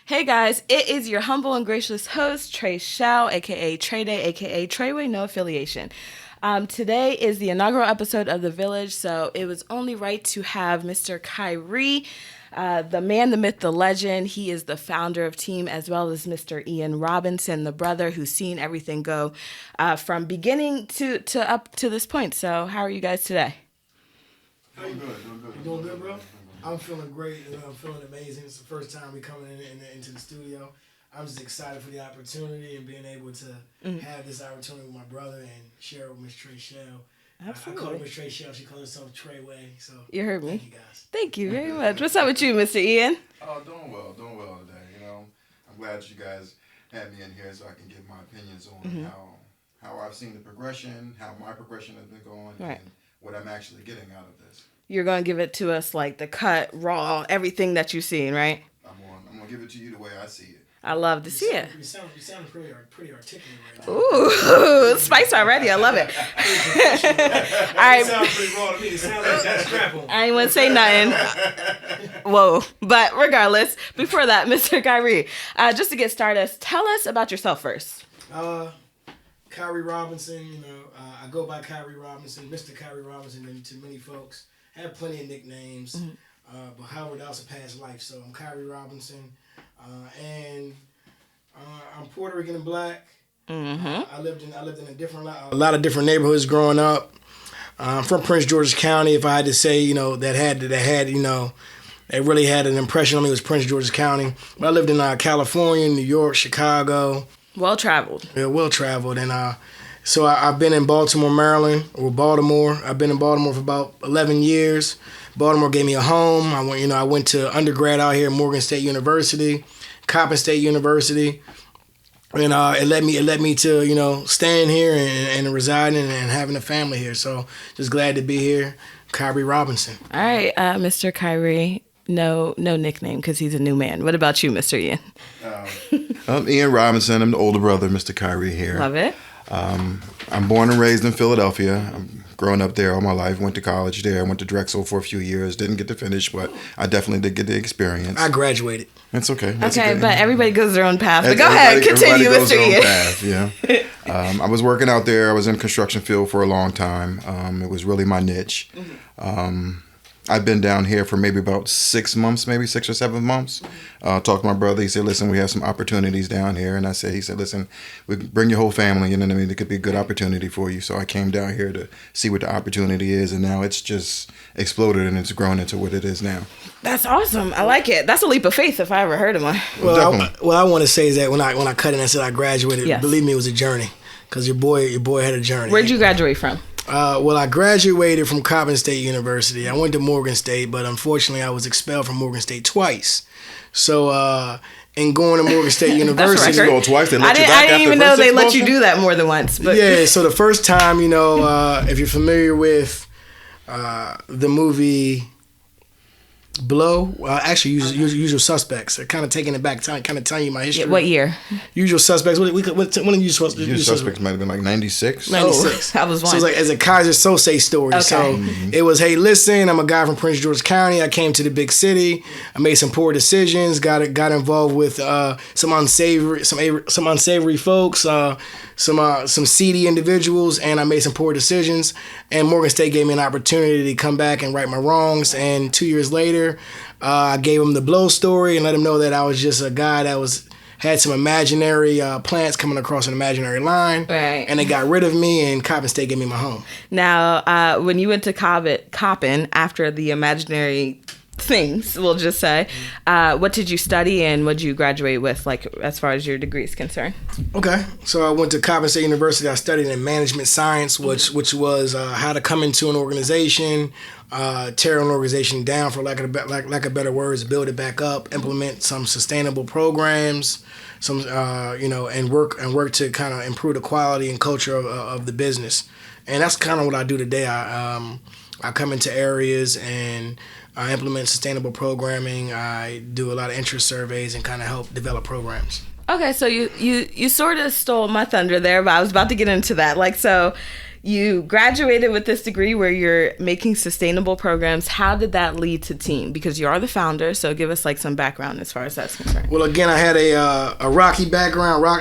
Hey guys, it is your humble and gracious host, Trachelle, aka Trey Day, aka Treyway, no affiliation. Today is the inaugural episode of The Village, so it was only right to have Mr. Kyrie, the man, the myth, the legend. He is the founder of Team, as well as Mr. Ian Robinson, the brother who's seen everything go from beginning to up to this point. So how are you guys today? Doing good. You doing good, bro? I'm feeling great. I'm feeling amazing. It's the first time we coming into the studio. I'm just excited for the opportunity and being able to have this opportunity with my brother and share it with Miss Trachelle. Absolutely. I call her Miss Trachelle. She calls herself Treyway. So You heard me. Thank you, guys. Thank you very much. What's up with you, Mr. Ian? Oh, doing well today. I'm glad that you guys had me in here so I can give my opinions on how I've seen the progression, how my progression has been going, Right. and what I'm actually getting out of this. You're going to give it to us like the cut, raw, everything that you've seen, right? I'm gonna give it to you the way I see it. I love to see it. You sound pretty articulate right now. Ooh, spice already. I love it. All It right. sounds pretty raw to me. It sounds like that strap on. I ain't want to say nothing. Whoa. But regardless, before that, Mr. Kyrie, just to get started, tell us about yourself first. Kyrie Robinson, I go by Kyrie Robinson, Mr. Kyrie Robinson, and to many folks. I have plenty of nicknames, but however, that was a past life. So I'm Kyrie Robinson, and I'm Puerto Rican and black. I lived in a lot of different neighborhoods growing up. I'm from Prince George's County. If I had to say, it really had an impression on me, was Prince George's County. But I lived in California, New York, Chicago. Well-traveled. Yeah, well-traveled. And so I've been in Baltimore, Maryland, or Baltimore. I've been in Baltimore for about 11 years. Baltimore gave me a home. I went to undergrad out here at Morgan State University, Coppin State University. And it led me to, staying here and residing and having a family here. So just glad to be here. Kyrie Robinson. All right, Mr. Kyrie. No nickname because he's a new man. What about you, Mr. Ian? I'm Ian Robinson. I'm the older brother, Mr. Kyrie here. Love it. I'm born and raised in Philadelphia. I'm growing up there all my life. Went to college there. Went to Drexel for a few years. Didn't get to finish, but I definitely did get the experience. I graduated. That's okay. Okay, but everybody goes their own path. But go ahead, continue, everybody goes Mr. their own Ian. path, yeah. I was working out there. I was in the construction field for a long time. It was really my niche. I've been down here for maybe about 6 months, maybe 6 or 7 months. Talked to my brother. He said, listen, we have some opportunities down here. And he said, listen, we bring your whole family. You know what I mean? It could be a good opportunity for you. So I came down here to see what the opportunity is. And now it's just exploded and it's grown into what it is now. That's awesome. I like it. That's a leap of faith if I ever heard of one. Well, I want to say is that when I cut in and said I graduated, Yes. Believe me, it was a journey. Because your boy had a journey. Where'd you graduate from? I graduated from Coppin State University. I went to Morgan State, but unfortunately I was expelled from Morgan State twice. So, in going to Morgan State University... That's Go twice, they I let you didn't, back I didn't after even the know first they let you expulsion? do that more than once. But Yeah, so the first time, if you're familiar with the movie Blow, actually Usual Suspects. They're kind of taking it back, kind of telling you my history. what year? Usual Suspects. When are you supposed to? Your suspects might have been like 96. 96. I was one. So it's like as a Kaiser Sose story. Okay. So it was, hey, listen, I'm a guy from Prince George's County. I came to the big city. I made some poor decisions. Got involved with some unsavory folks, some seedy individuals, and I made some poor decisions. And Morgan State gave me an opportunity to come back and right my wrongs. And 2 years later, I gave him the Blow story and let him know that I was just a guy that had some imaginary plants coming across an imaginary line. Right. And they got rid of me, and Coppin State gave me my home. Now, when you went to Coppin after the imaginary things, we'll just say, what did you study and what did you graduate with, like as far as your degree is concerned? Okay. So I went to Coppin State University. I studied in management science, which was how to come into an organization, tear an organization down, for lack of better words, build it back up, implement some sustainable programs, and work to kind of improve the quality and culture of the business. And that's kind of what I do today. I come into areas and I implement sustainable programming. I do a lot of interest surveys and kind of help develop programs. Okay, so you sort of stole my thunder there, but I was about to get into that. Like, so you graduated with this degree where you're making sustainable programs. How did that lead to Team? Because you are the founder, so give us like some background as far as that's concerned. Well, again, I had a rocky background, I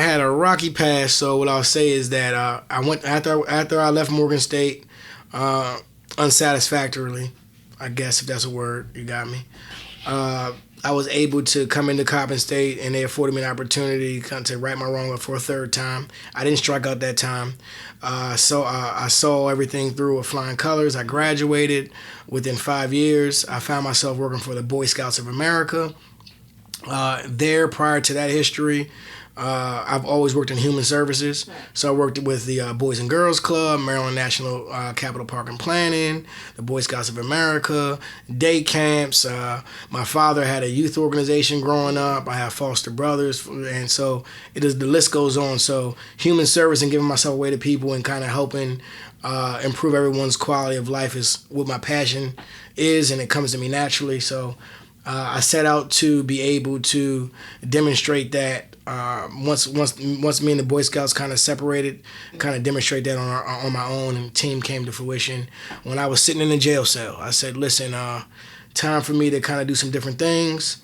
had a rocky past. So what I'll say is that I went after I left Morgan State unsatisfactorily, I guess, if that's a word. You got me. I was able to come into Coppin State, and they afforded me an opportunity to right my wrong for a third time. I didn't strike out that time. So I saw everything through with flying colors. I graduated within 5 years. I found myself working for the Boy Scouts of America. Prior to that history, I've always worked in human services. Right. So I worked with the Boys and Girls Club, Maryland National Capital Park and Planning, the Boy Scouts of America, day camps. My father had a youth organization growing up. I have foster brothers, and so the list goes on. So human service and giving myself away to people and kind of helping improve everyone's quality of life is what my passion is, and it comes to me naturally. So I set out to be able to demonstrate that. Once me and the Boy Scouts kind of separated, kind of demonstrate that on my own, and Team came to fruition. When I was sitting in the jail cell, I said, listen, time for me to kind of do some different things,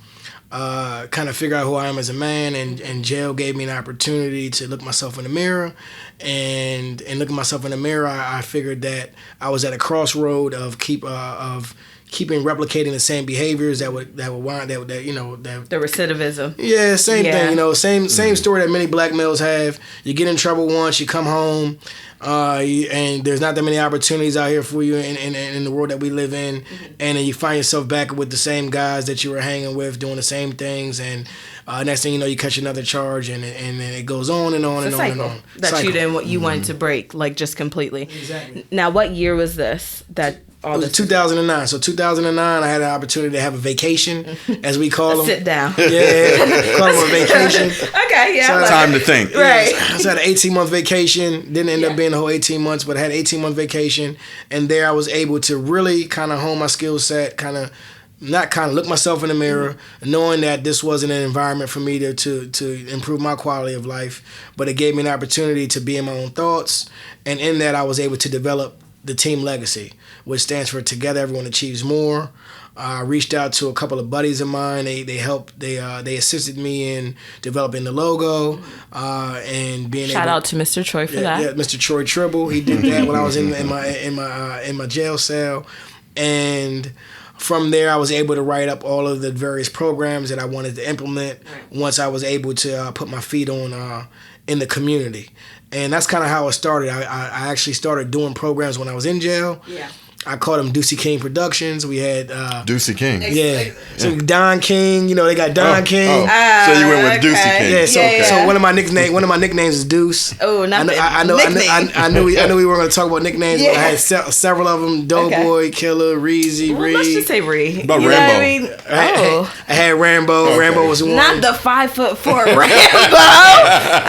kind of figure out who I am as a man, and jail gave me an opportunity to look myself in the mirror, and looking myself in the mirror, I figured that I was at a crossroad of keeping replicating the same behaviors that would the recidivism. Yeah, same thing. Same story that many black males have. You get in trouble once, you come home, and there's not that many opportunities out here for you in the world that we live in, and then you find yourself back with the same guys that you were hanging with, doing the same things, and next thing you know, you catch another charge, and it goes on and on and on and on. That cycle. you wanted to break, like, just completely. Exactly. Now, what year was this? It was 2009. So 2009, I had an opportunity to have a vacation, as we call them. Sit down. Yeah, call them a vacation. Okay, yeah. So time to think. Right. So I had an 18-month vacation. Didn't end up being the whole 18 months, but I had an 18-month vacation. And there I was able to really kind of hone my skill set, look myself in the mirror, knowing that this wasn't an environment for me to improve my quality of life, but it gave me an opportunity to be in my own thoughts. And in that, I was able to develop the Team Legacy, which stands for Together Everyone Achieves More. I reached out to a couple of buddies of mine. They assisted me in developing the logo and being Shout out to Mr. Troy for that. Yeah, Mr. Troy Tribble. He did that when I was in my jail cell, and from there I was able to write up all of the various programs that I wanted to implement. Once I was able to put my feet on in the community. And that's kind of how it started. I actually started doing programs when I was in jail. Yeah. I called them Deucey King Productions. We had Deucey King. Yeah. So Don King, they got Don King. So you went with Deucey King. Yeah. So one of my nicknames is Deuce. Oh, not I knew we were going to talk about nicknames. Yeah. But I had several of them: Doughboy, Killer, Reezy, Ree. Let's just say Ree. About Rambo. What I mean? I had Rambo. Okay. Rambo was one. Not the 5'4" Rambo.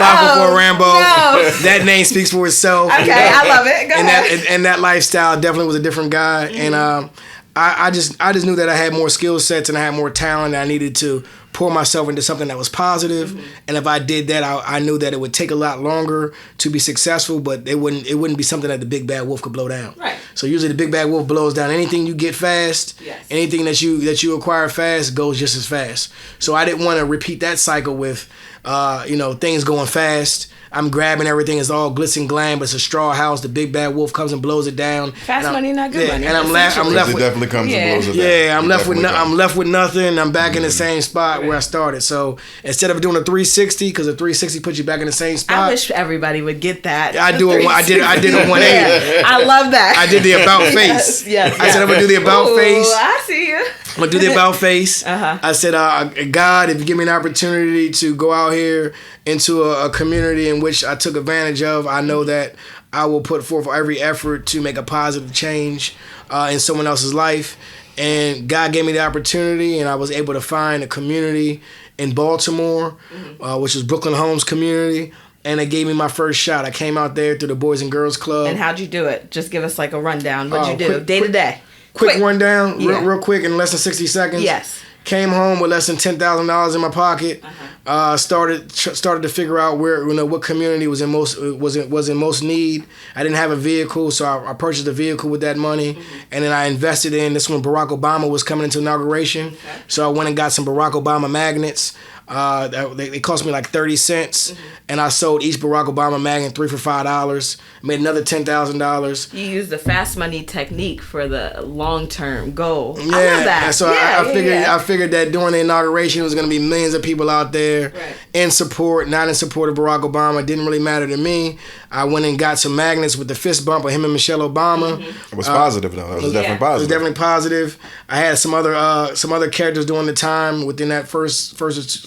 5'4" Rambo. No. That name speaks for itself. Okay, I love it. Go ahead. And that lifestyle definitely was a different guy, and I just knew that I had more skill sets and I had more talent, and I needed to pour myself into something that was positive. And if I did that, I knew that it would take a lot longer to be successful, but it wouldn't be something that the big bad wolf could blow down. Right. So usually the big bad wolf blows down anything you get fast. Yes. Anything that you acquire fast goes just as fast. So I didn't want to repeat that cycle with things going fast. I'm grabbing everything. It's all glitz and glam, but it's a straw house. The big bad wolf comes and blows it down. Fast money, not good money. And I'm left with. It definitely comes and blows it down. Yeah, I'm left with nothing. I'm back in the same spot where I started. So instead of doing a 360, because a 360 puts you back in the same spot. I wish everybody would get that. I did a 180. Yeah, I love that. I did the about face. Yes. I said I'm gonna do the about face. I see you. I'm gonna do the about face. I said, God, if you give me an opportunity to go out here into a community in which I took advantage of, I know that I will put forth every effort to make a positive change in someone else's life. And God gave me the opportunity, and I was able to find a community in Baltimore, which is Brooklyn Homes community. And it gave me my first shot. I came out there through the Boys and Girls Club. And how'd you do it? Just give us like a rundown. What'd you do day to day? Quick rundown, real quick, in less than 60 seconds. Yes. Came home with less than $10,000 in my pocket. Started to figure out where, what community was in most need. I didn't have a vehicle, so I purchased a vehicle with that money, and then I invested in. This when Barack Obama was coming into inauguration, so I went and got some Barack Obama magnets. They cost me like 30 cents, and I sold each Barack Obama magnet 3 for $5. Made another $10,000. You used the fast money technique for the long term goal. Yeah, I love that. And so I figured that during the inauguration, it was going to be millions of people out there in support, not in support of Barack Obama. It didn't really matter to me. I went and got some magnets with the fist bump of him and Michelle Obama. It was positive though. It was definitely positive. It was definitely positive. I had some other characters during the time within that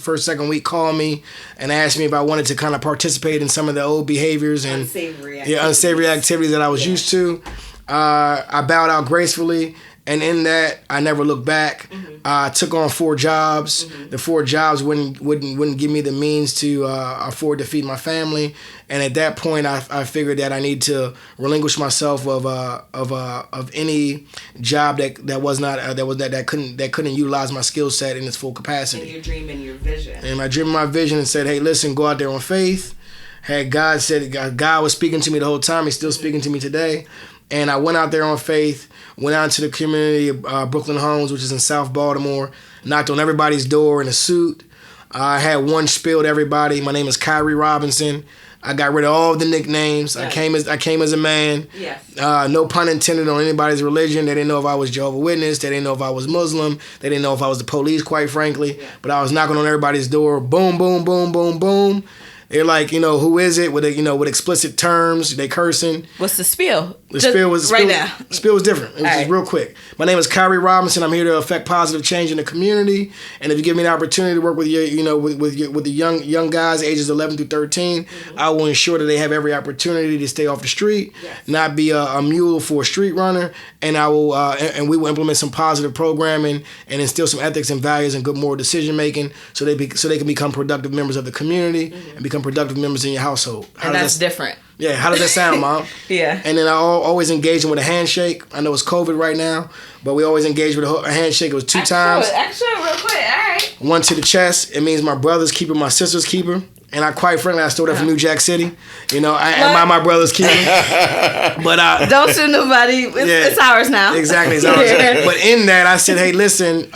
second week call me and asked me if I wanted to kind of participate in some of the old behaviors and unsavory activities that I was used to. I bowed out gracefully, and in that I never looked back. I took on 4 jobs. The 4 jobs wouldn't give me the means to afford to feed my family, and at that point I figured that I need to relinquish myself of any job that couldn't utilize my skill set in its full capacity. And your dream and your vision. And my dream and my vision, and said, hey, listen, go out there on faith. Had God said, God was speaking to me the whole time. He's still speaking to me today. And I went out there on faith, went out into the community of Brooklyn Homes, which is in South Baltimore, knocked on everybody's door in a suit. I had one spiel to everybody. My name is Kyrie Robinson. I got rid of all the nicknames. Yes. I came as a man. Yes. No pun intended on anybody's religion. They didn't know if I was Jehovah's Witness. They didn't know if I was Muslim. They didn't know if I was the police, quite frankly. Yeah. But I was knocking on everybody's door. Boom, boom, boom, boom, boom. They're like, who is it? With explicit terms, they cursing. What's the spiel? The spiel was right now. The spiel was different. It was just real quick. My name is Kyrie Robinson. I'm here to affect positive change in the community. And if you give me the opportunity to work with with the young guys, ages 11 through 13, I will ensure that they have every opportunity to stay off the street, not be a mule for a street runner. And I will, and we will implement some positive programming and instill some ethics and values and good moral decision making, so they can become productive members of the community and become productive members in your household. And that's different. Yeah, how does that sound, Mom? Yeah. And then I always engage them with a handshake. I know it's COVID right now, but we always engage with a handshake. It was 2 times. Extra, real quick. All right. One to the chest. It means my brother's keeper, my sister's keeper. And I quite frankly, I stole that from New Jack City. Am my brother's keeper? But don't sue nobody. It's ours now. Exactly, it's ours. But in that, I said, hey, listen,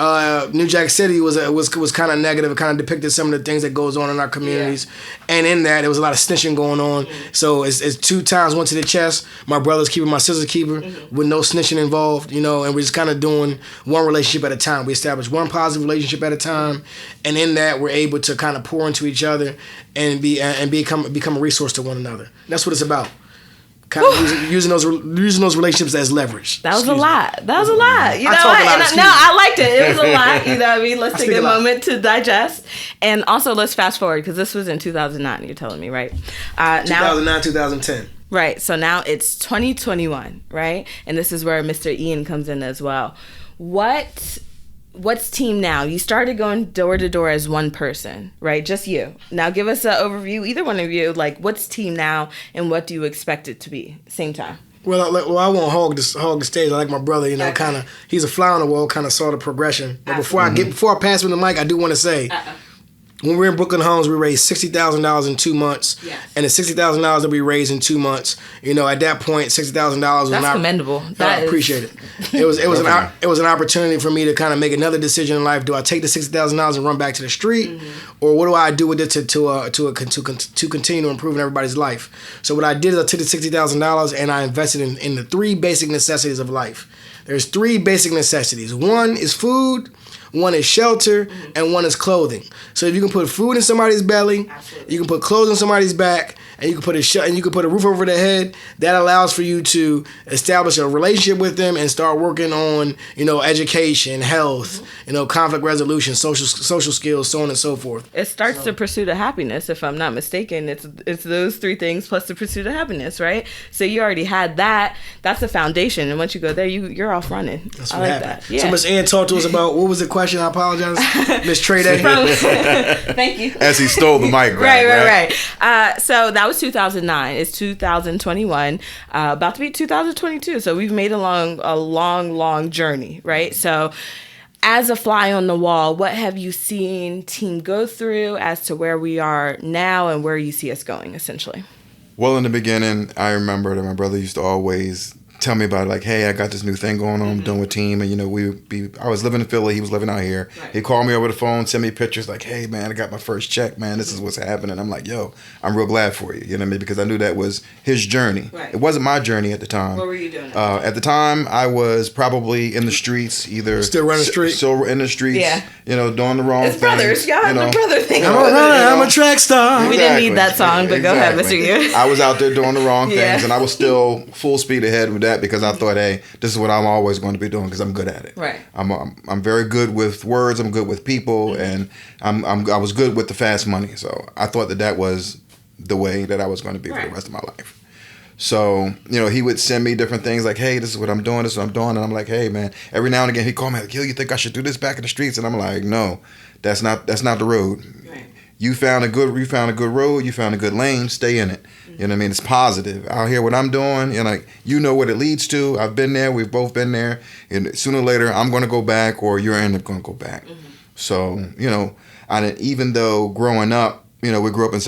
New Jack City was kind of negative. It kind of depicted some of the things that goes on in our communities. Yeah. And in that, there was a lot of snitching going on. So it's 2 times, one to the chest, my brother's keeper, my sister's keeper, with no snitching involved. And we're just kind of doing one relationship at a time. We established one positive relationship at a time, and in that, we're able to kind of pour into each other and become a resource to one another. That's what it's about. Kind of using those relationships as leverage. That was a lot. That was a lot. You know what? No, I liked it. It was a lot. You know what I mean? Let's take a moment to digest. And also, let's fast forward, because this was in 2009, you're telling me, right? 2009, 2010. Right. So now it's 2021, right? And this is where Mr. Ian comes in as well. What's team now? You started going door to door as one person, right? Just you. Now give us an overview, either one of you, like what's team now and what do you expect it to be? Same time. Well, I won't hog the stage. I like my brother, kind of, he's a fly on the wall, kind of saw the progression. But before I pass him the mic, I do want to say, when we were in Brooklyn Homes, we raised $60,000 in 2 months. Yes. And the $60,000 that we raised in 2 months, at that point, $60,000 was That's commendable. I appreciate it. It was an opportunity for me to kind of make another decision in life. Do I take the $60,000 and run back to the street, or what do I do with it to continue to improve in everybody's life? So what I did is I took the $60,000 and I invested in the 3 basic necessities of life. There's 3 basic necessities. One is food. One is shelter, and one is clothing. So if you can put food in somebody's belly, you can put clothes on somebody's back, and you can put a roof over their head, that allows for you to establish a relationship with them and start working on, education, health, conflict resolution, social skills, so on and so forth. It starts the pursuit of happiness, if I'm not mistaken. It's those 3 things plus the pursuit of happiness, right? So you already had that. That's the foundation, and once you go there, you're off running. That's what happened. Yeah. So Ms. Ann, talk to us about, what was the question? I apologize, Ms. Trade. Thank you. As he stole the mic back. Right. So that was 2009. It's 2021, about to be 2022. So we've made a long journey, right? So as a fly on the wall, what have you seen team go through as to where we are now and where you see us going, essentially? Well, in the beginning, I remember that my brother used to always tell me about it, like, hey, I got this new thing going on, I'm doing with team, and I was living in Philly, he was living out here. Right. He'd call me over the phone, send me pictures, like, hey man, I got my first check, man, this is what's happening. I'm like, yo, I'm real glad for you, you know what I mean, because I knew that was his journey. Right. It wasn't my journey at the time. What were you doing? At the time, I was probably in the streets, either Still running the street? still in the streets, Yeah. doing the wrong It's thing. brothers. Y'all have the brother thing. I'm a runner. I'm a track star. We didn't need that song, but go ahead, Mr. U. I was out there doing the wrong things, Yeah. and I was still full speed ahead with that because I thought, hey, this is what I'm always going to be doing because I'm good at it. Right. I'm very good with words. I'm good with people, and I was good with the fast money. So I thought that was the way that I was going to be for the rest of my life. So, he would send me different things like, hey, this is what I'm doing, this is what I'm doing. And I'm like, hey, man, every now and again he'd call me like, yo, you think I should do this back in the streets? And I'm like, no, that's not the road. Right. You found a good road, you found a good lane, stay in it. You know what I mean? It's positive. Out here, what I'm doing, you know what it leads to. I've been there, we've both been there. And sooner or later, I'm going to go back or you're going to go back. Mm-hmm. So, even though growing up, we grew up in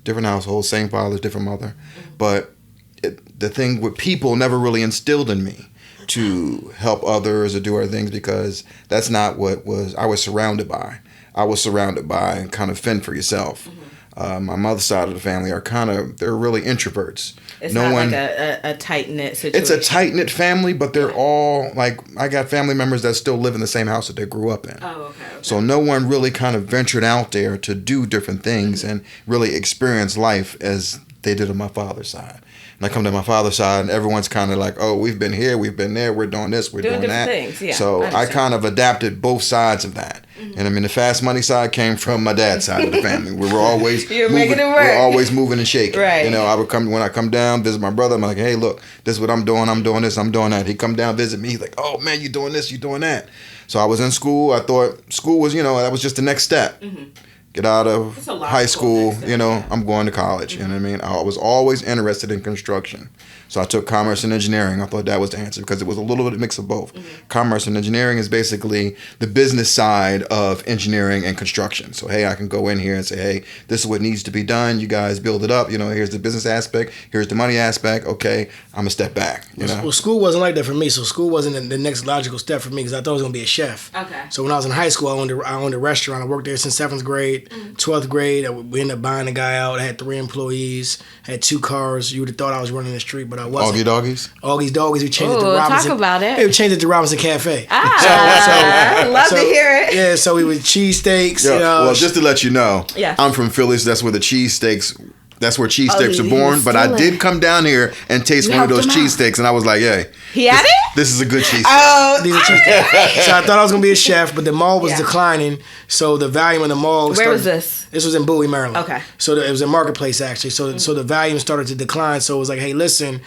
different households, same father, different mother. Mm-hmm. But the thing with people never really instilled in me to help others or do other things because that's not what I was surrounded by. I was surrounded by kind of fend for yourself. Mm-hmm. My mother's side of the family they're really introverts. It's not like a tight-knit situation. It's a tight-knit family, but they're all, I got family members that still live in the same house that they grew up in. Oh, okay. So no one really kind of ventured out there to do different things and really experience life as they did on my father's side. And I come to my father's side, and everyone's kind of like, oh, we've been here, we've been there, we're doing this, we're doing that. Things. Yeah, so I kind of adapted both sides of that. Mm-hmm. And the fast money side came from my dad's side of the family. We were always making it work. We were always moving and shaking. Right. When I come down, visit my brother, I'm like, hey, look, this is what I'm doing this, I'm doing that. He'd come down, visit me, he's like, oh man, you doing this, you doing that. So I was in school, I thought school was, that was just the next step. Mm-hmm. Get out of high school, I'm going to college. Mm-hmm. You know what I mean? I was always interested in construction. So I took commerce and engineering. I thought that was the answer because it was a little bit of a mix of both. Mm-hmm. Commerce and engineering is basically the business side of engineering and construction. So, hey, I can go in here and say, hey, this is what needs to be done. You guys build it up. Here's the business aspect. Here's the money aspect. Okay, I'm going to step back. Well, school wasn't like that for me. So school wasn't the next logical step for me because I thought I was going to be a chef. Okay. So when I was in high school, I owned a restaurant. I worked there since 7th grade. 12th grade, we ended up buying a guy out. I had 3 employees, had 2 cars. You would have thought I was running the street, but I wasn't. Augie Doggies? Augie's Doggies. We changed it to Robinson. Talk about it. Yeah, we changed it to Robinson Cafe. Love to hear it. Yeah, so we would cheesesteaks. Well, just to let you know, yeah. I'm from Philly, so that's where the cheesesteaks. That's where cheesesteaks are born. But I did come down here and taste one of those cheesesteaks, and I was like, "Hey, he had it. This is a good cheesesteak." Oh, these are cheesesteaks. So I thought I was gonna be a chef, but the mall was declining, so the volume in the mall. Where was this? This was in Bowie, Maryland. Okay. So it was in Marketplace actually. So the volume started to decline. So it was like, hey, listen,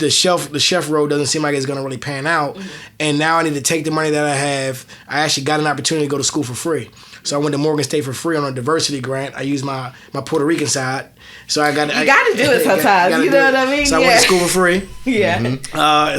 the chef road doesn't seem like it's gonna really pan out, and now I need to take the money that I have. I actually got an opportunity to go to school for free. So I went to Morgan State for free on a diversity grant. I used my Puerto Rican side. So I got to do it sometimes. You know what I mean? So I went to school for free. Yeah.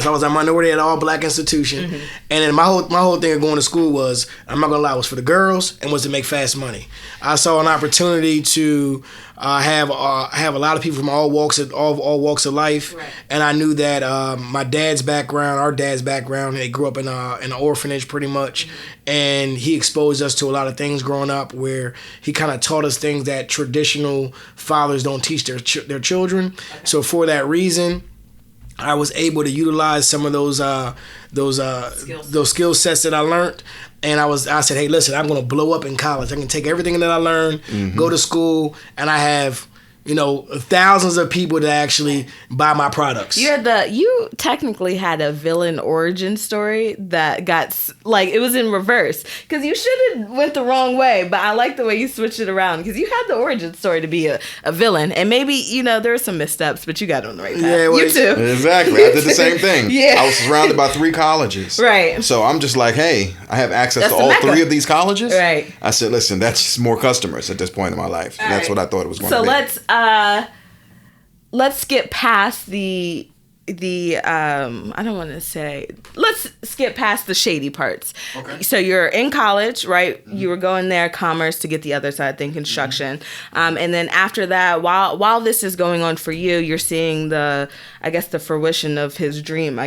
So I was a minority at an all black institution. Mm-hmm. And then my whole thing of going to school was, I'm not gonna lie, was for the girls and was to make fast money. I saw an opportunity to have a lot of people from all walks of life, right. And I knew that our dad's background, they grew up in an orphanage pretty much, mm-hmm. And he exposed us to a lot of things growing up, where he kind of taught us things that traditional fathers don't teach their children. Okay. So for that reason, I was able to utilize some of those skill sets that I learned. And I said, hey, listen, I'm going to blow up in college. I can take everything that I learned, mm-hmm. go to school, and I have, thousands of people that actually buy my products. You technically had a villain origin story that got, it was in reverse. Because you should have went the wrong way, but I like the way you switched it around. Because you had the origin story to be a villain. And maybe, there were some missteps, but you got on the right path. Yeah, you too. Exactly. I did the same thing. Yeah. I was surrounded by 3 colleges. Right. So I'm just like, hey, I have access to all 3 of these colleges. Right. I said, listen, that's just more customers at this point in my life. That's what I thought it was going to be. So let's get past the I don't want to say, let's skip past the shady parts. Okay. So you're in college, right? You were going there, commerce, to get the other side thing, construction. And then after that, while this is going on for you, you're seeing the fruition of his dream,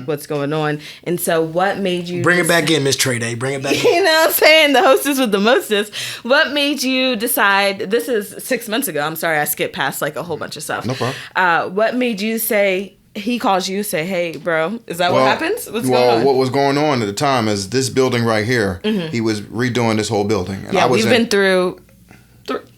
what's going on. And so what made you... Bring it back in, Miss Trey Day. Bring it back in. You know what I'm saying? The hostess with the mostest. What made you decide... This is 6 months ago. I'm sorry, I skipped past like a whole bunch of stuff. No problem. What made you say... He calls you, say, "Hey, bro, is that what happens? What's going on?" What was going on at the time is this building right here. He was redoing this whole building. And we've been through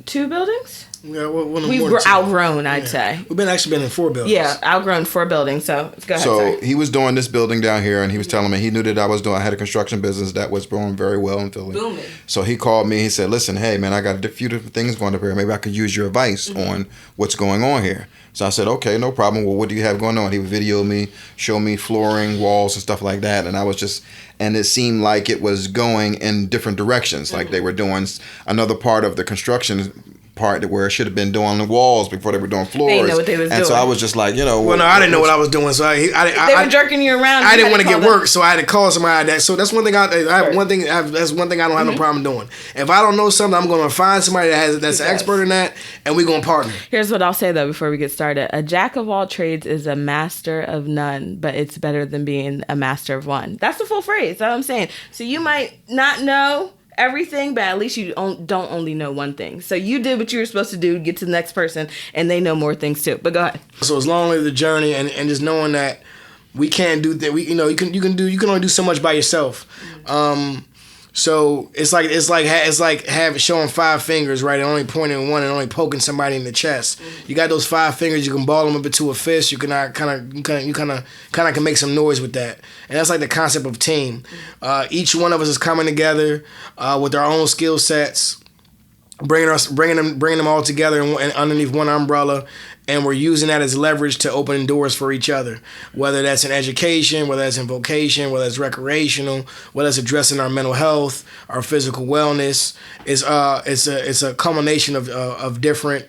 2 buildings. Yeah, we were outgrown, I'd say. We've been in 4 buildings. Yeah, outgrown 4 buildings. So go ahead. So he was doing this building down here, and he was telling me he knew that I had a construction business that was growing very well in Philly. Booming. So he called me. He said, "Listen, hey man, I got a few different things going up here. Maybe I could use your advice on what's going on here." So I said, "Okay, no problem. Well, what do you have going on?" He would video me, show me flooring, walls, and stuff like that. And and it seemed like it was going in different directions. Like they were doing another part of the construction part where it should have been doing the walls before they were doing floors. They didn't know what they was doing. And so I was just like, Well, no, I didn't know what I was doing. So they were jerking you around. I didn't want to get work, so I had to call somebody. So that's one thing. That's one thing I don't have no problem doing. If I don't know something, I'm going to find somebody that's an expert in that, and we're going to partner. Here's what I'll say though before we get started: a jack of all trades is a master of none, but it's better than being a master of one. That's the full phrase. That's what I'm saying. So you might not know everything, but at least you don't only know one thing. So you did what you were supposed to do, get to the next person, and they know more things too. But go ahead. So as long as the journey and just knowing that we can't do that, you can only do so much by yourself. So it's like showing 5 fingers, right, and only pointing one and only poking somebody in the chest. You got those 5 fingers, you can ball them up into a fist. You can kind of can make some noise with that, and that's like the concept of team. Each one of us is coming together with our own skill sets, bringing them all together and underneath one umbrella. And we're using that as leverage to open doors for each other, whether that's in education, whether that's in vocation, whether that's recreational, whether that's addressing our mental health, our physical wellness. It's a culmination of different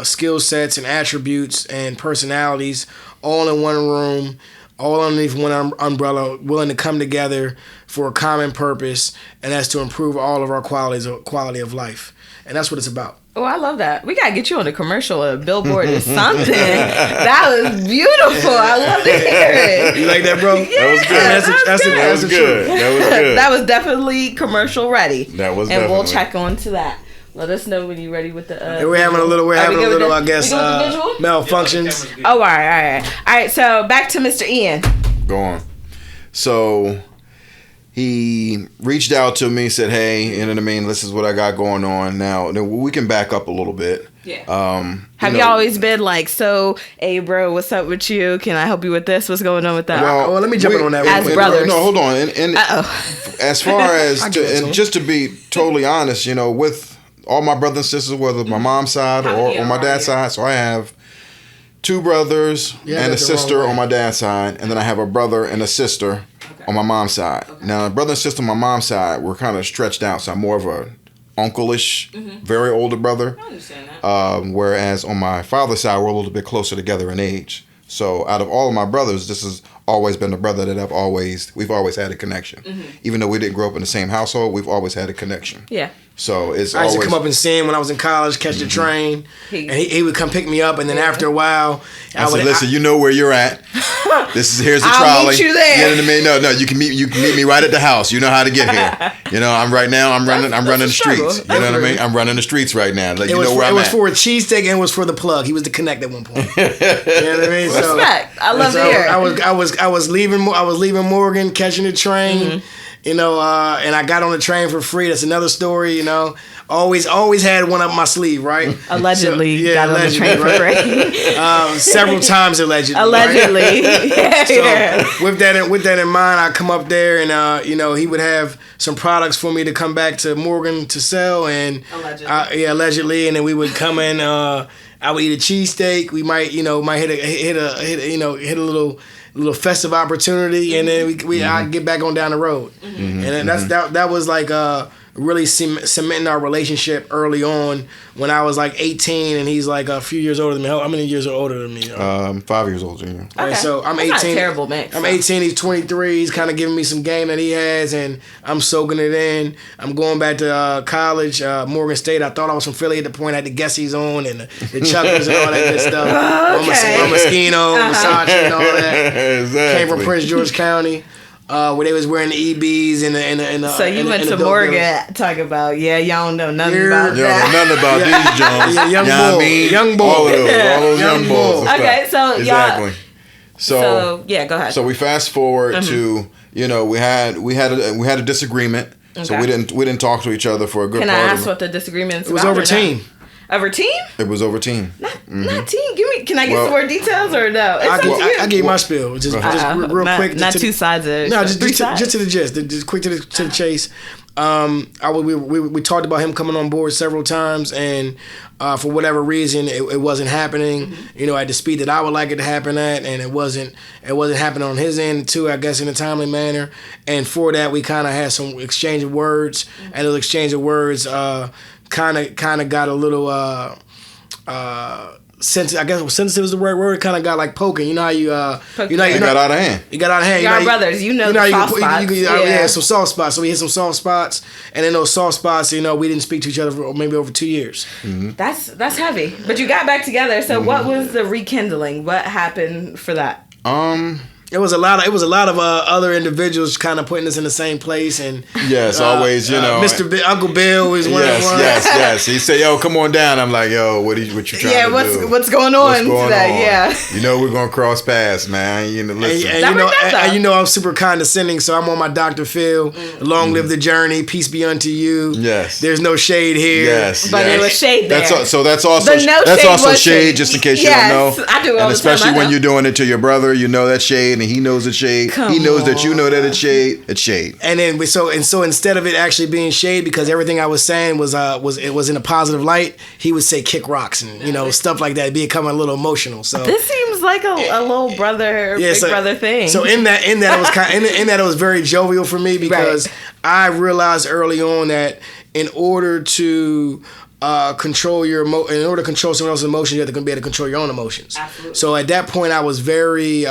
skill sets and attributes and personalities, all in one room, all underneath one umbrella, willing to come together for a common purpose, and that's to improve all of our quality of life. And that's what it's about. Oh, I love that. We gotta get you on a commercial or a billboard or something. That was beautiful. I love to hear it. You like that, bro? Yeah, that was good. That was good. That was definitely commercial ready. That was and definitely. We'll check on to that. Let us know when you're ready with the. We're having a little, I guess, malfunctions. Oh, all right. So back to Mr. Ian. Go on. So he reached out to me, said, "Hey, you know what I mean? This is what I got going on." Now we can back up a little bit. Yeah. Have you always been like, "So, hey, bro, what's up with you? Can I help you with this? What's going on with that?" Well, let me jump in on that. As brothers. No, hold on. And as far as just to be totally honest, with all my brothers and sisters, whether my mom's side or my dad's side, so I have 2 brothers and a sister on my dad's side, and then I have a brother and a sister on my mom's side. Now, the brother and sister on my mom's side were kind of stretched out, so I'm more of a uncle-ish, very older brother. I understand that. Whereas on my father's side, we're a little bit closer together in age. So out of all of my brothers, this has always been the brother that we've always had a connection. Even though we didn't grow up in the same household, we've always had a connection. Yeah. So it's I used to come up and see him when I was in college, catch the train, and he would come pick me up, and then after a while, I said, "Listen, you know where you're at. Here's the I'll trolley. meet you there. You know what I mean? No, you can meet me right at the house. You know how to get here. I'm running the streets. You know what I mean? I'm running the streets right now. Like, it was where I'm at. It was for a cheesesteak and it was for the plug. He was the connect at one point. You know what I mean? Respect. I love to hear it. I was leaving Morgan, catching the train. And I got on the train for free. That's another story, Always had one up my sleeve, right? Allegedly, got on the train for free. Several times allegedly. Allegedly. Right? So with that in mind, I come up there and he would have some products for me to come back to Morgan to sell, and allegedly, and then we would come in. I would eat a cheesesteak. We might hit a little festive opportunity, and then I'd get back on down the road. And then that was like really cementing our relationship early on when I was like 18 and he's like a few years older than me. How many years older than me? 5 years older than you. Okay. Right, so I'm That's 18. Not a terrible mix. I'm 18. He's 23. He's kind of giving me some game that he has, and I'm soaking it in. I'm going back to college, Morgan State. I thought I was from Philly at the point. I had the Guessies on and the Chuckers and all that good stuff. Moschino, Versace, and all that. Exactly. Came from Prince George County. Where they was wearing the EBs and so you went to Morgan talking about y'all don't know nothing about y'all that. know nothing about these Jones. Young boy, all those young boys. Okay, so exactly. So yeah, go ahead. So we fast forward to we had a disagreement. Okay. So we didn't talk to each other for a good. Can I ask what the disagreement is? It was over team. Over team? It was over team. Not team. Can I get some more details or no? I gave my spiel. Just real quick. Not two sides. Just to the gist. Just quick to the chase. We talked about him coming on board several times, and for whatever reason, it wasn't happening. Mm-hmm. At the speed that I would like it to happen at, and it wasn't happening on his end too. I guess in a timely manner. And for that, we kind of had some exchange of words, and those exchange of words kind of got a little sensitive. I guess sensitive is the right word. It kind of got like poking. You know how you got out of hand. You got out of hand. Y'all brothers. The soft spots. Yeah, some soft spots. So we hit some soft spots, and in those soft spots, we didn't speak to each other for maybe over 2 years. Mm-hmm. That's heavy. But you got back together. So what was the rekindling? What happened for that? It was a lot of other individuals kind of putting us in the same place, and always Uncle Bill was one of them. Yes. He said, "Yo, come on down." I'm like, "Yo, what you trying to do? What's going on today?" Yeah, we're gonna cross paths, man. Listen. And I'm super condescending, so I'm on my Dr. Phil. Long live the journey, peace be unto you. Yes, there's no shade here. Yes, but it was shade there. That's also shade, just in case you don't know. I do, and especially when you're doing it to your brother, that shade. And he knows it's shade. He knows that you know that it's shade. It's shade. And then so instead of it actually being shade, because everything I was saying was in a positive light, he would say kick rocks and stuff like that, becoming a little emotional. So this seems like a little brother, brother thing. So in that it was it was very jovial for me because I realized early on that in order to control in order to control someone else's emotions, you have to be able to control your own emotions. Absolutely. So at that point, I was very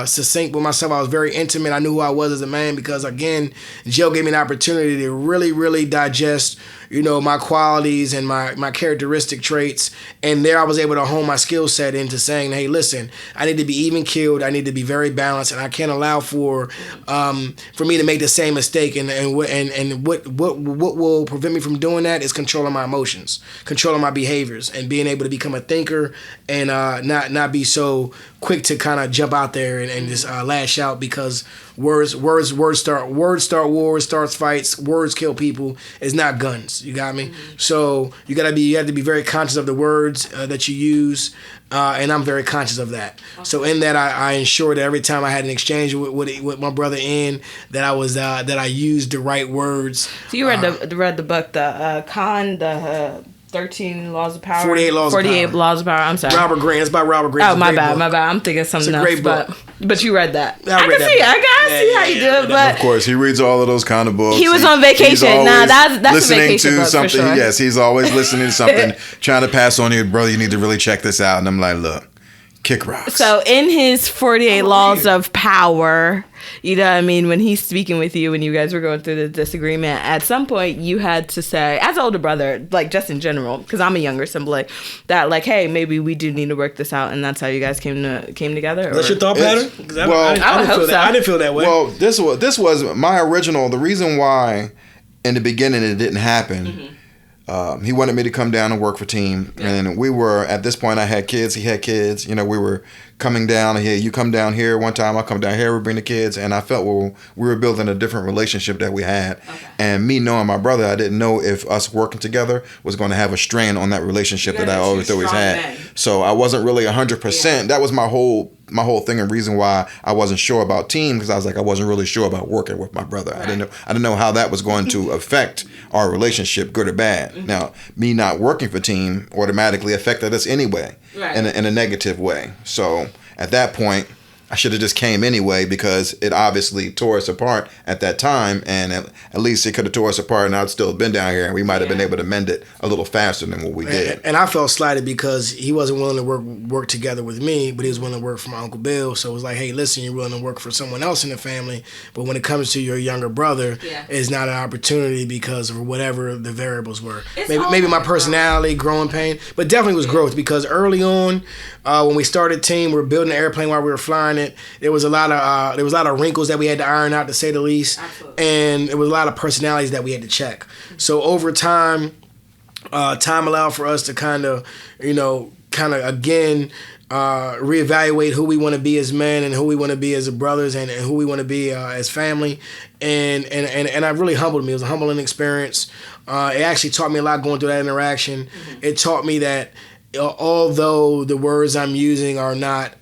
succinct with myself. I was very intimate. I knew who I was as a man because, again, Joe gave me an opportunity to really, really digest my qualities and my characteristic traits. And there I was able to hone my skill set into saying, hey, listen, I need to be even keeled. I need to be very balanced, and I can't allow for me to make the same mistake. And what will prevent me from doing that is controlling my emotions, controlling my behaviors, and being able to become a thinker and not be so quick to kind of jump out there and just lash out because words start wars, starts fights, words kill people. It's not guns. You got me? Mm-hmm. So you have to be very conscious of the words that you use, and I'm very conscious of that. Okay. So in that, I ensured that every time I had an exchange with my brother that I used the right words. So you read the book, the 13 Laws of Power? 48 Laws of Power. I'm sorry. Robert Greene. It's by Robert Greene. Oh, my bad. I'm thinking something else. It's a great book. But you read that. I can see how you do it. But of course, he reads all of those kind of books. He was on vacation. That's a vacation book something. For sure. Yes, he's always listening to something, trying to pass on to your brother. You need to really check this out. And I'm like, look, kick rocks. So in his 48 Laws of Power, you know what I mean, when he's speaking with you, when you guys were going through the disagreement, at some point you had to say, as an older brother, like just in general, because I'm a younger sibling, that like, hey, maybe we do need to work this out, and that's how you guys came together. That's your thought pattern? I didn't feel that way. Well, this was my original. The reason why in the beginning it didn't happen. Mm-hmm. He wanted me to come down and work for team, and we were at this point. I had kids. He had kids. We were coming down here. You come down here one time. I come down here. We bring the kids, and I felt we were building a different relationship that we had. Okay. And me knowing my brother, I didn't know if us working together was going to have a strain on that relationship that I always had. Men. So I wasn't really 100%. Yeah. That was my whole thing and reason why I wasn't sure about team, because I was like, I wasn't really sure about working with my brother. Right. I didn't know how that was going to affect our relationship, good or bad. Mm-hmm. Now, me not working for team automatically affected us anyway, right, in a negative way. So at that point, I should have just came anyway, because it obviously tore us apart at that time, and at least it could have tore us apart and I'd still been down here and we might have been able to mend it a little faster than what we did. And I felt slighted because he wasn't willing to work together with me, but he was willing to work for my Uncle Bill. So it was like, hey, listen, you're willing to work for someone else in the family, but when it comes to your younger brother, it's not an opportunity because of whatever the variables were. Maybe my personality, growing pain, but definitely was growth, because early on, when we started team, we were building an airplane while we were flying it. There was a lot of wrinkles that we had to iron out, to say the least. Absolutely. And it was a lot of personalities that we had to check. So over time allowed for us to kind of again reevaluate who we want to be as men and who we want to be as brothers and who we want to be as family. And it really humbled me. It was a humbling experience. It actually taught me a lot going through that interaction. Mm-hmm. It taught me that although the words I'm using are not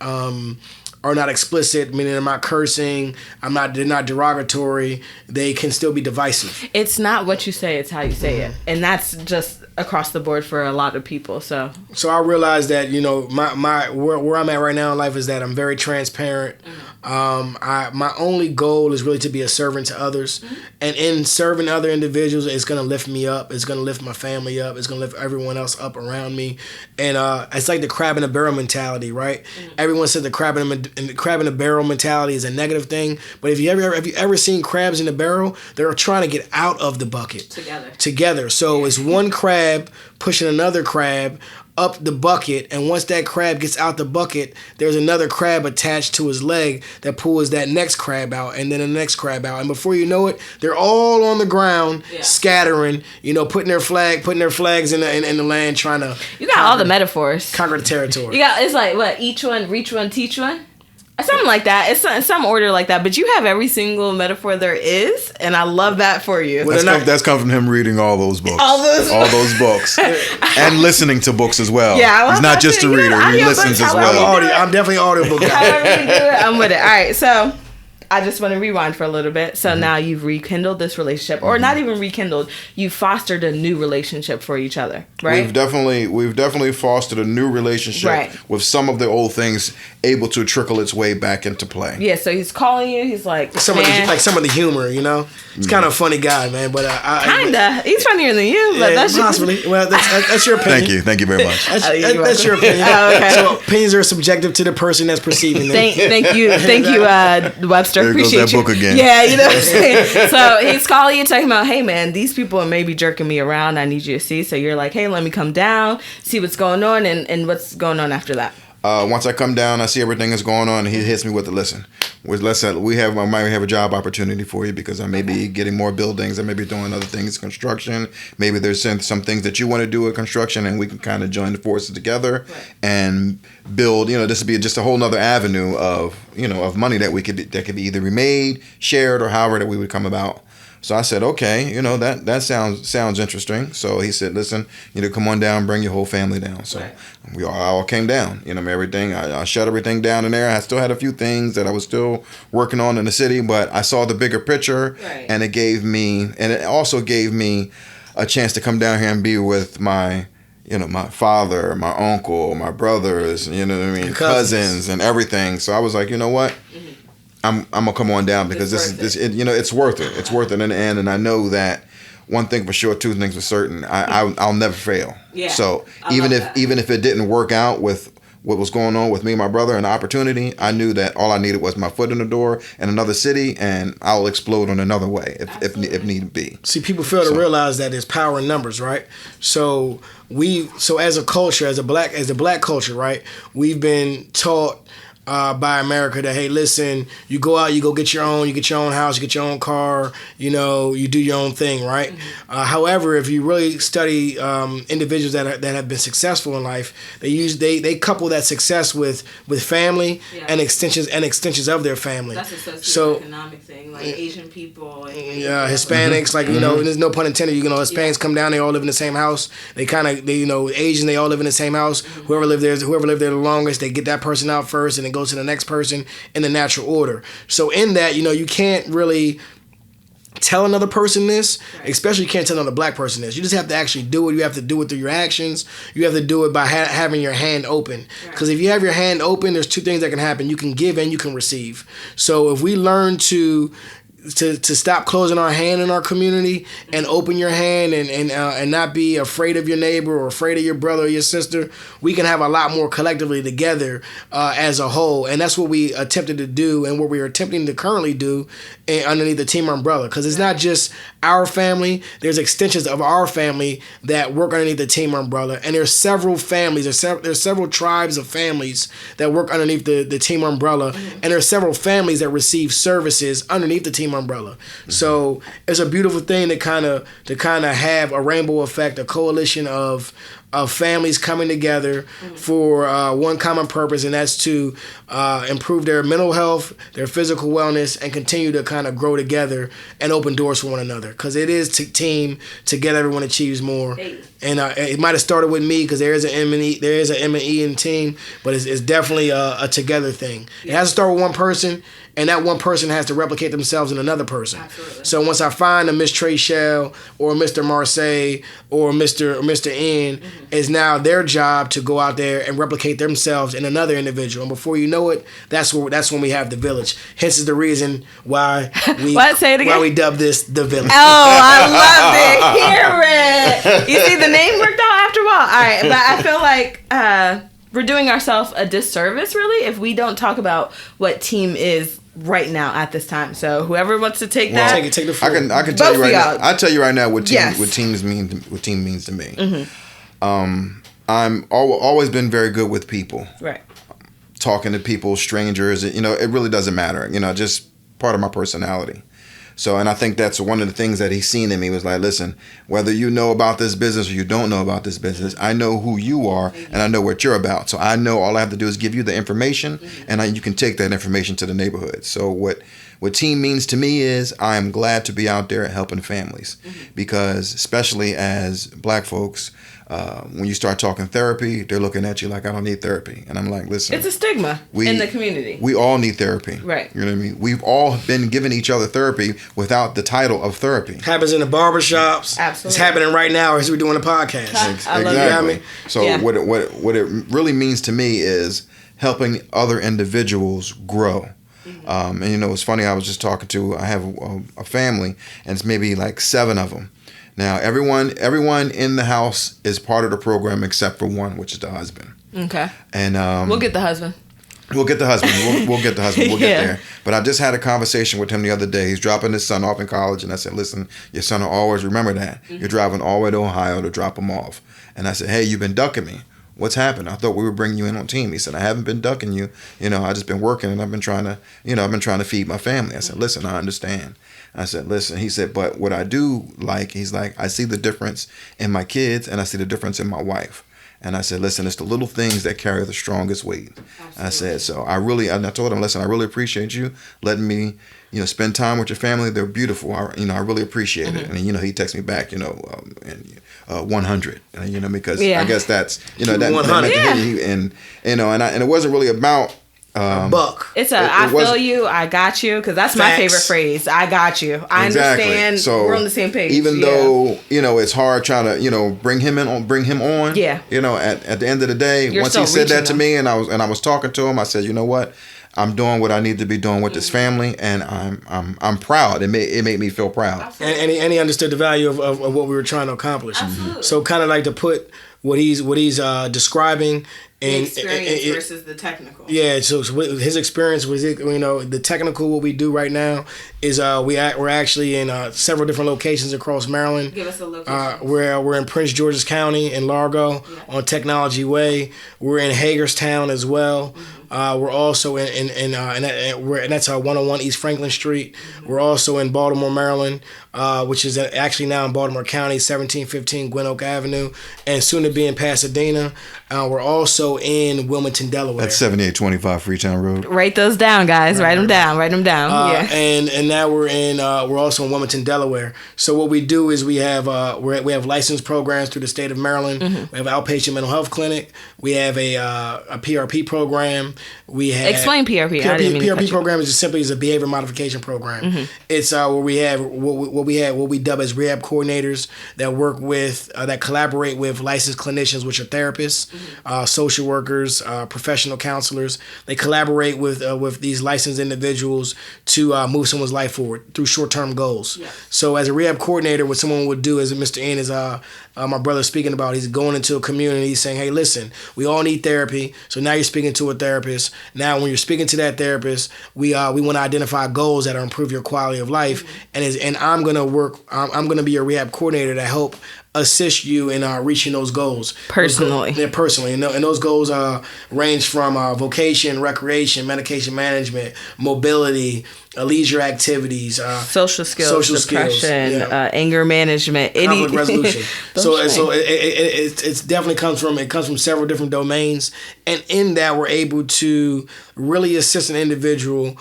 explicit, meaning I'm not cursing, they're not derogatory, they can still be divisive. It's not what you say, it's how you say it. And that's just across the board for a lot of people. So I realized that, my where I'm at right now in life is that I'm very transparent. My only goal is really to be a servant to others. And in serving other individuals, it's going to lift me up. It's going to lift my family up. It's going to lift everyone else up around me. And it's like the crab in a barrel mentality, right? Everyone said the crab in a barrel mentality is a negative thing. But have you ever seen crabs in a barrel? They're trying to get out of the bucket. Together. So it's one crab pushing another crab up the bucket, and once that crab gets out the bucket, there's another crab attached to his leg that pulls that next crab out, and then the next crab out, and before you know it, they're all on the ground, scattering, putting their flags in the land, trying to. You got all the metaphors. Conquer the territory. It's like what, each one, reach one, teach one. Something like that. It's in some order like that. But you have every single metaphor there is, and I love that for you. That's come from him reading all those books. All those books. And listening to books as well. Yeah, he's not just a reader. He listens as well. I'm definitely an audiobook guy. However you do it, I'm with it. All right, so I just want to rewind for a little bit. So now you've rekindled this relationship, or not even rekindled. You fostered a new relationship for each other, right? We've definitely fostered a new relationship with some of the old things able to trickle its way back into play. Yeah. So he's calling you. He's like some of the humor, He's kind of a funny guy, man. But he's funnier than you. But that's possibly. Well, that's your opinion. Thank you very much. That's your opinion. Okay. So opinions are subjective to the person that's perceiving them. Thank you, Webster. There goes that book again. Yeah, you know what I'm saying? So he's calling you, talking about, hey, man, these people are maybe jerking me around. I need you to see. So you're like, hey, let me come down, see what's going on, and what's going on after that. Once I come down, I see everything that's going on, and he hits me with the listen. I might have a job opportunity for you because I may be getting more buildings. I may be doing other things, construction. Maybe there's some things that you want to do with construction, and we can kind of join the forces together and build. This would be just a whole nother avenue of money that could be either made, shared, or however that we would come about. So I said, okay, that sounds interesting. So he said, listen, come on down, bring your whole family down. So we all came down, everything. I shut everything down in there. I still had a few things that I was still working on in the city, but I saw the bigger picture, and it also gave me a chance to come down here and be with my father, my uncle, my brothers, cousins and everything. So I was like, you know what? Mm-hmm. I'm gonna come on down because it's worth it. It's worth it in the end, and I know that one thing for sure, two things for certain. I'll never fail. Yeah. So even if it didn't work out with what was going on with me and my brother and the opportunity, I knew that all I needed was my foot in the door in another city, and I'll explode on another way if need be. See, people fail to realize that there's power in numbers, right? So as a culture, as a black culture, right, we've been taught by America that, hey, listen, you go out, you go get your own house, you get your own car, you do your own thing, right? Mm-hmm. However, if you really study individuals that have been successful in life, they couple that success with family and extensions of their family. That's a socioeconomic thing, like Asian people, Hispanics, like there's no pun intended. Hispanics come down, they all live in the same house. Asian, they all live in the same house. Mm-hmm. Whoever lived there the longest, they get that person out first, and then go to the next person in the natural order. So in that, you can't really tell another person this, especially you can't tell another black person this. You just have to actually do it. You have to do it through your actions. You have to do it by having your hand open. Because if you have your hand open, there's two things that can happen. You can give and you can receive. So if we learn to stop closing our hand in our community and open your hand and not be afraid of your neighbor or afraid of your brother or your sister, we can have a lot more collectively together as a whole. And that's what we attempted to do and what we are attempting to currently do underneath the team umbrella. Because it's not just our family. There's extensions of our family that work underneath the team umbrella. And there's several families, there's several tribes of families that work underneath the team umbrella. And there's several families that receive services underneath the team umbrella. So it's a beautiful thing to kind of have a rainbow effect, a coalition of families coming together for one common purpose, and that's to improve their mental health, their physical wellness, and continue to kind of grow together and open doors for one another. Because it is team, together everyone achieves more. And it might have started with me because there is an M and E in team, but it's definitely a together thing. It has to start with one person, and that one person has to replicate themselves in another person. Absolutely. So once I find a Miss Trachelle or Mr. Marseille or Mr. N, it's now their job to go out there and replicate themselves in another individual. And before you know it, that's when we have the village. Hence is the reason why we Say it again. why we dub this the village. Oh, I love to hear it. You see, the name worked out after a while. All right, but I feel like we're doing ourselves a disservice, really, if we don't talk about what team is right now at this time. So whoever wants to take that, take the floor. I can tell you right now. I tell you right now what team Yes. what team means to me. I'm always been very good with people. right? Talking to people, strangers. It really doesn't matter. Just part of my personality. So, and I think that's one of the things that he's seen in me was like, listen, whether you know about this business or you don't know about this business, I know who you are and I know what you're about. So I know all I have to do is give you the information and you can take that information to the neighborhood. So what team means to me is I am glad to be out there helping families because especially as black folks, when you start talking therapy, they're looking at you like, I don't need therapy. And I'm like, listen. It's a stigma in the community. We all need therapy. Right. You know what I mean? We've all been giving each other therapy without the title of therapy. Happens in the barbershops. Absolutely. It's happening right now as we're doing a podcast. I love it. Exactly. So Yeah. what it really means to me is helping other individuals grow. And it's funny, I was just talking to, I have a family and it's maybe like 7 of them. Now, everyone in the house is part of the program except for one, which is the husband. Okay. And We'll get the husband. We'll get the husband. We'll get the husband. We'll Yeah. get there. But I just had a conversation with him the other day. He's dropping his son off in college, and I said, listen, your son will always remember that. You're driving all the way to Ohio to drop him off. And I said, hey, you've been ducking me. What's happened? I thought we were bringing you in on team. He said, I haven't been ducking you. I just been working, and I've been trying to feed my family. I said, listen, I understand. I said, listen. He said, but what I do like, he's like, I see the difference in my kids, and I see the difference in my wife. And I said, listen, it's the little things that carry the strongest weight. Absolutely. I said, so I told him, listen, I really appreciate you letting me, spend time with your family. They're beautiful. I really appreciate it. And, he texts me back, 100, because I guess that's, that 100. and it wasn't really about, buck. It's I feel you, I got you, because that's my favorite phrase. I got you. I understand. So we're on the same page. Even though it's hard trying to bring him on. Yeah. At the end of the day, once he said that to me, and I was talking to him, I said, you know what, I'm doing what I need to be doing with this family, and I'm proud. It made me feel proud. And he understood the value of what we were trying to accomplish. Absolutely. So kind of like to put what he's describing. The experience versus the technical. Yeah, so his experience was the technical. What we do right now is we're actually in several different locations across Maryland. Give us a location. We're in Prince George's County in Largo on Technology Way. We're in Hagerstown as well. We're also and that's 101 East Franklin Street. We're also in Baltimore, Maryland, which is actually now in Baltimore County, 1715 Gwen Oak Avenue, and soon to be in Pasadena. We're also also in Wilmington, Delaware. That's 7825 Freetown Road. Write those down, guys. Write them down. Yeah. And now we're also in Wilmington, Delaware. So what we do is we have licensed programs through the state of Maryland. We have an outpatient mental health clinic. We have a PRP program. We have explain PRP. I didn't mean PRP program is just simply a behavior modification program. It's where we have what we dub as rehab coordinators that work with that collaborate with licensed clinicians, which are therapists, social workers, professional counselors. They collaborate with these licensed individuals to move someone's life forward through short-term goals. Yeah. So as a rehab coordinator, what someone would do, as Mr. N is my brother speaking about, he's going into a community, he's saying, hey, listen, we all need therapy. So now you're speaking to a therapist. Now when you're speaking to that therapist, we want to identify goals that will improve your quality of life. And I'm going to be your rehab coordinator to help assist you in reaching those goals. Personally. Personally. And those goals range from vocation, recreation, medication management, mobility, leisure activities, social skills, depression, anger management, conflict resolution. so it definitely comes from several different domains, and in that we're able to really assist an individual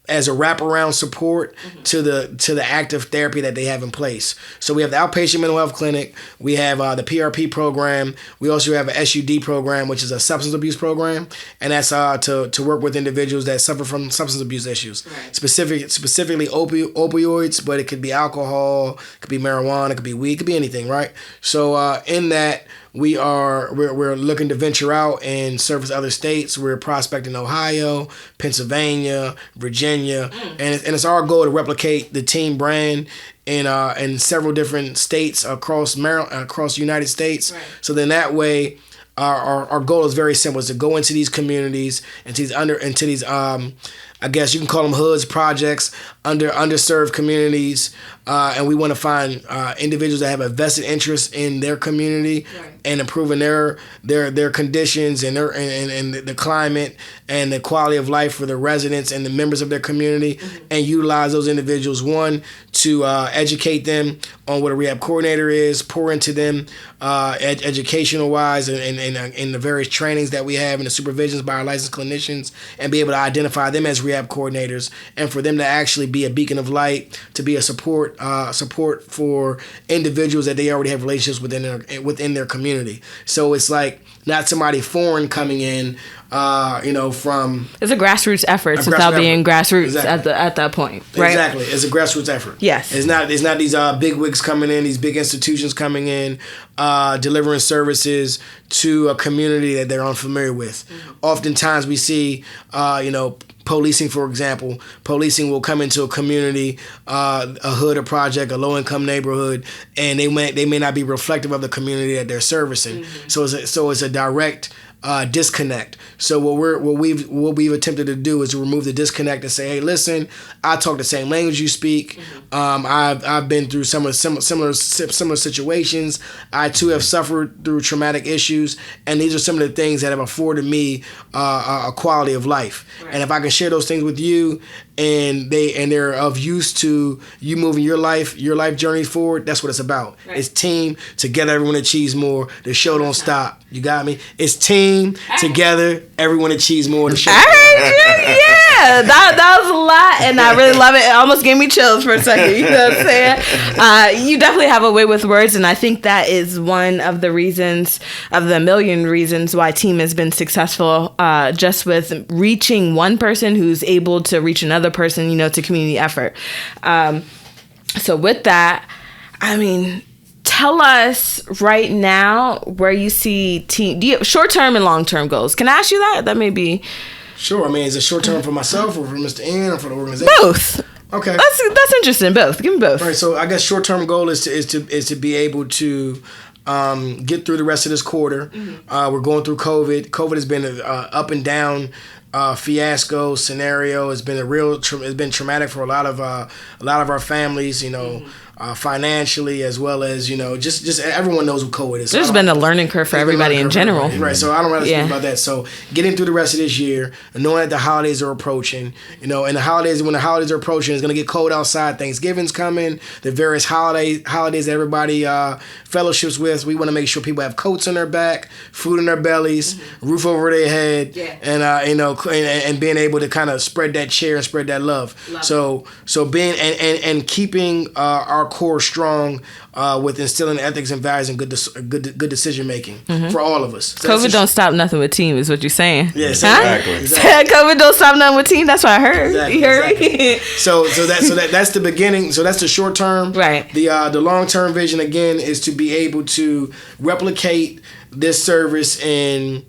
as a wraparound support to the active therapy that they have in place. So we have the outpatient mental health clinic. We have the PRP program. We also have an SUD program, which is a substance abuse program, and that's to work with individuals that suffer from substance abuse issues. Right. Specifically opioids, but it could be alcohol, it could be marijuana, it could be weed, it could be anything, right? So in that, we're looking to venture out and service other states. We're prospecting Ohio, Pennsylvania, Virginia, and it's our goal to replicate the team brand in several different states across the United States. Right. So then that way, our goal is very simple: is to go into these communities, into these I guess you can call them hoods, projects, underserved communities, and we want to find individuals that have a vested interest in their community, right, and improving their conditions and and the climate and the quality of life for the residents and the members of their community, and utilize those individuals, one, to educate them on what a rehab coordinator is, pour into them educational wise and in the various trainings that we have and the supervisions by our licensed clinicians, and be able to identify them as rehab coordinators, and for them to actually be a beacon of light, to be a support for individuals that they already have relationships within their community. So it's like not somebody foreign coming in, from... It's a grassroots effort without being grassroots. Exactly. at that point, right? Exactly. It's a grassroots effort. Yes. It's not these big wigs coming in, these big institutions coming in, delivering services to a community that they're unfamiliar with. Oftentimes we see, policing, for example. Policing will come into a community, a hood, a project, a low-income neighborhood, and they may not be reflective of the community that they're servicing. So it's a direct disconnect. So what we've attempted to do is to remove the disconnect and say, hey, listen, I talk the same language you speak. I've been through some similar situations. I too have suffered through traumatic issues, and these are some of the things that have afforded me a quality of life. Right. And if I can share those things with you, and they're of use to you moving your life journey forward, that's what it's about. Right. It's team, together everyone achieves more. The show don't stop. You got me? It's team, together everyone achieves more. The show yeah, that was a lot, and I really love it. It almost gave me chills for a second. You know what I'm saying? You definitely have a way with words, and I think that is one of the reasons, of the million reasons, why team has been successful, just with reaching one person who's able to reach another person, to community effort. So with that, tell us right now where you see team. Do you have short-term and long-term goals? Can I ask you that? That may be... Sure. Is it short-term for myself or for Mr. N or for the organization? Both. Okay. That's interesting. Both. Give me both. All right. So I guess short-term goal is to be able to get through the rest of this quarter. We're going through COVID. COVID has been up and down fiasco scenario. It's been it's been traumatic for a lot of our families. financially, as well as, just everyone knows what COVID is. So There's been a learning curve for everybody in general. Right. So I don't really speak about that. So getting through the rest of this year, and knowing that the holidays are approaching, and when the holidays are approaching, it's going to get cold outside. Thanksgiving's coming. The various holidays that everybody fellowships with. We want to make sure people have coats on their back, food in their bellies, roof over their head, and and being able to kind of spread that cheer and spread that love. So being and keeping our core strong with instilling ethics and values and good decision making for all of us. So COVID don't stop nothing with team, is what you're saying. Yeah, exactly. COVID don't stop nothing with team. That's what I heard. Exactly, you heard me? So that's the beginning. So that's the short term. Right. The long term vision again is to be able to replicate this service in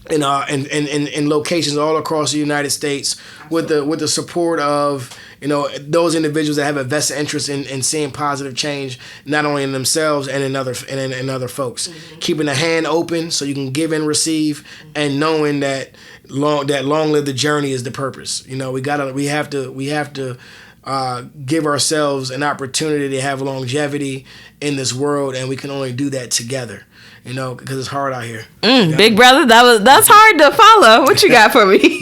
locations all across the United States with the support of those individuals that have a vested interest in seeing positive change, not only in themselves and in other folks. Keeping a hand open so you can give and receive, and knowing that long live the journey is the purpose. We have to give ourselves an opportunity to have longevity in this world, and we can only do that together. Because it's hard out here. Big brother, that's hard to follow. What you got for me?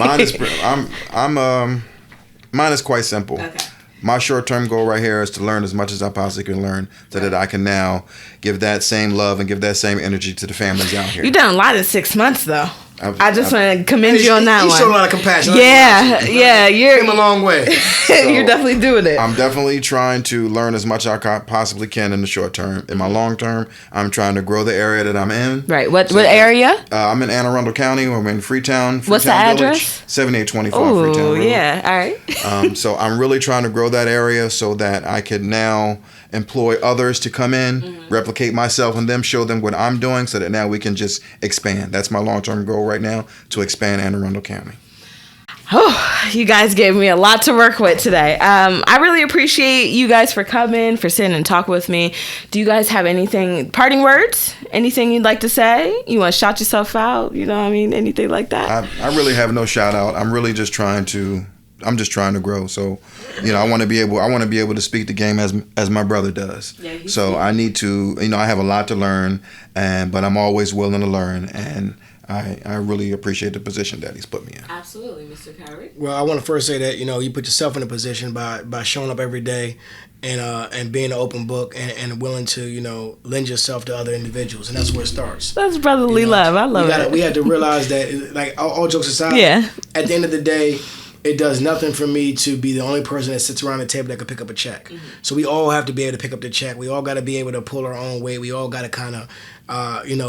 Mine is quite simple. Okay. My short-term goal right here is to learn as much as I possibly can learn, so that I can now give that same love and give that same energy to the families out here. You done a lot in 6 months, though. I just want to commend you on that one. You showed a lot of compassion. Yeah, you're came a long way. So you're definitely doing it. I'm definitely trying to learn as much as I possibly can in the short term. In my long term, I'm trying to grow the area that I'm in. Right. What area? I'm in Anne Arundel County. I'm in Freetown. What's the address? 7824 Freetown Road. Yeah. All right. So I'm really trying to grow that area so that I could now employ others to come in, replicate myself and them, show them what I'm doing, so that now we can just expand. That's my long-term goal right now, to expand Anne Arundel County. Oh, you guys gave me a lot to work with today. I really appreciate you guys for coming, for sitting and talking with me. Do you guys have parting words? Anything you'd like to say? You want to shout yourself out? Anything like that? I really have no shout out. I'm really just trying to grow. So, I want to be able to speak the game as my brother does. Yeah, so I need to, I have a lot to learn, but I'm always willing to learn, and I really appreciate the position that he's put me in. Absolutely, Mr. Kyrie. Well, I want to first say that, you put yourself in a position by showing up every day and being an open book and willing to, lend yourself to other individuals, and that's where it starts. That's brotherly love. I love it. We have to realize that, like, all jokes aside, at the end of the day, it does nothing for me to be the only person that sits around the table that can pick up a check. So we all have to be able to pick up the check. We all got to be able to pull our own weight. We all got to kind of, we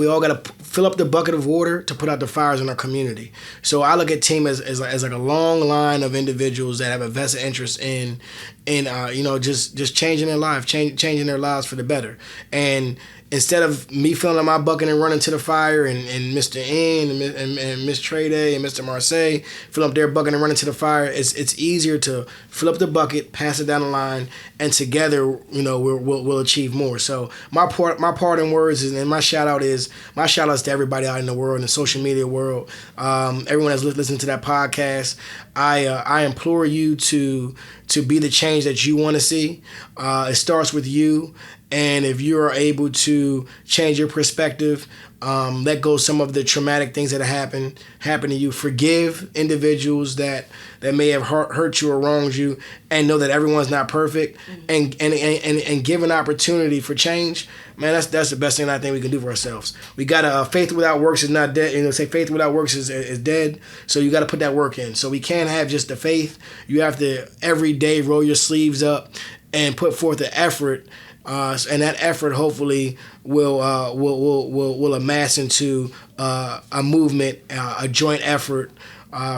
all got to fill up the bucket of water to put out the fires in our community. So I look at team as like a long line of individuals that have a vested interest in just changing their life, changing their lives for the better. And instead of me filling my bucket and running to the fire, and Mr. N and Miss Trade and Mr. Marseille fill up their bucket and running to the fire, it's easier to fill up the bucket, pass it down the line, and together, we'll achieve more. So my parting words and my shout outs to everybody out in the world, in the social media world, everyone that's listening to that podcast. I implore you to be the change that you want to see. It starts with you. And if you are able to change your perspective, let go some of the traumatic things that happen to you, forgive individuals that may have hurt you or wronged you, and know that everyone's not perfect, and give an opportunity for change, man, that's the best thing I think we can do for ourselves. We got faith without works is not dead. Say faith without works is dead. So you got to put that work in. So we can't have just the faith. You have to every day roll your sleeves up and put forth the effort. And that effort hopefully will amass into a movement, a joint effort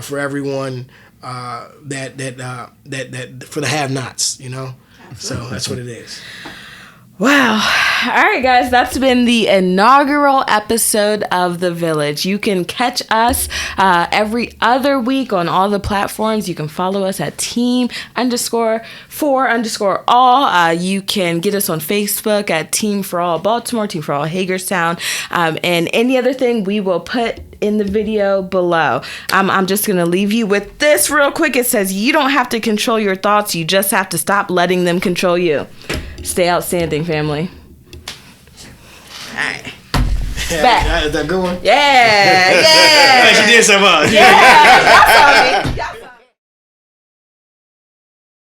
for everyone that for the have-nots, So that's what it is. Wow. All right, guys, that's been the inaugural episode of The Village. You can catch us every other week on all the platforms. You can follow us at team_for_all. You can get us on Facebook at Team for All Baltimore, Team for All Hagerstown, and any other thing we will put in the video below. I'm just going to leave you with this real quick. It says, you don't have to control your thoughts. You just have to stop letting them control you. Stay outstanding, family. All right. Back. Is that a good one? Yeah. She did so much. Yeah. Y'all saw me.